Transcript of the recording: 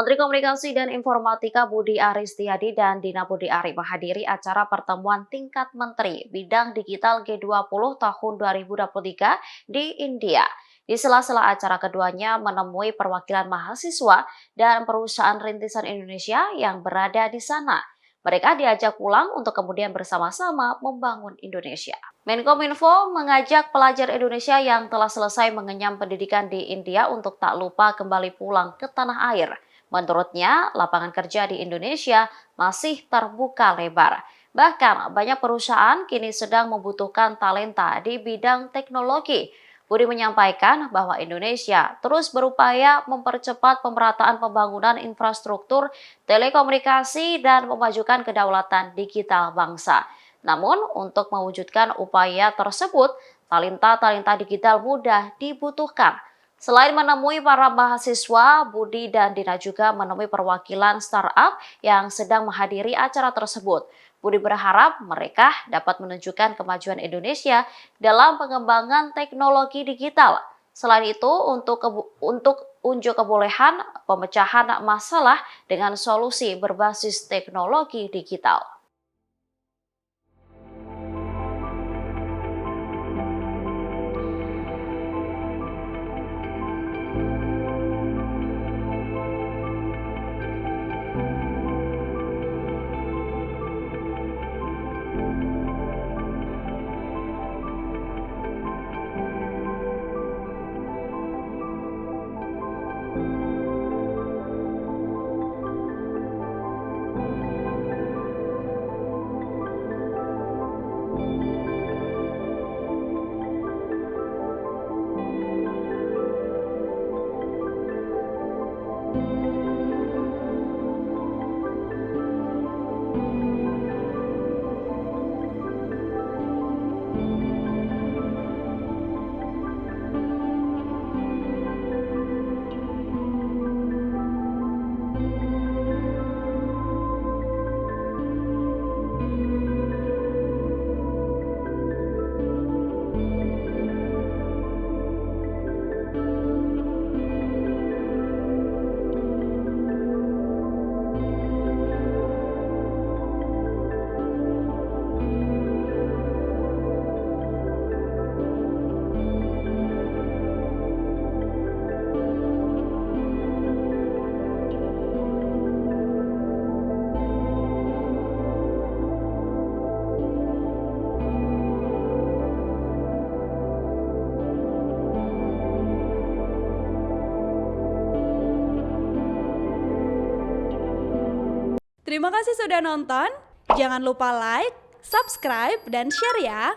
Menteri Komunikasi dan Informatika Budi Aris Setiadi dan Dina Budi Ari menghadiri acara pertemuan tingkat Menteri Bidang Digital G20 tahun 2023 di India. Di sela-sela acara keduanya menemui perwakilan mahasiswa dan perusahaan rintisan Indonesia yang berada di sana. Mereka diajak pulang untuk kemudian bersama-sama membangun Indonesia. Menkominfo mengajak pelajar Indonesia yang telah selesai mengenyam pendidikan di India untuk tak lupa kembali pulang ke tanah air. Menurutnya, lapangan kerja di Indonesia masih terbuka lebar. Bahkan, banyak perusahaan kini sedang membutuhkan talenta di bidang teknologi. Budi menyampaikan bahwa Indonesia terus berupaya mempercepat pemerataan pembangunan infrastruktur telekomunikasi dan memajukan kedaulatan digital bangsa. Namun, untuk mewujudkan upaya tersebut, talenta-talenta digital mudah dibutuhkan. Selain menemui para mahasiswa, Budi dan Dina juga menemui perwakilan startup yang sedang menghadiri acara tersebut. Budi berharap mereka dapat menunjukkan kemajuan Indonesia dalam pengembangan teknologi digital. Selain itu, untuk unjuk kebolehan pemecahan masalah dengan solusi berbasis teknologi digital. Terima kasih sudah nonton. Jangan lupa like, subscribe, dan share ya.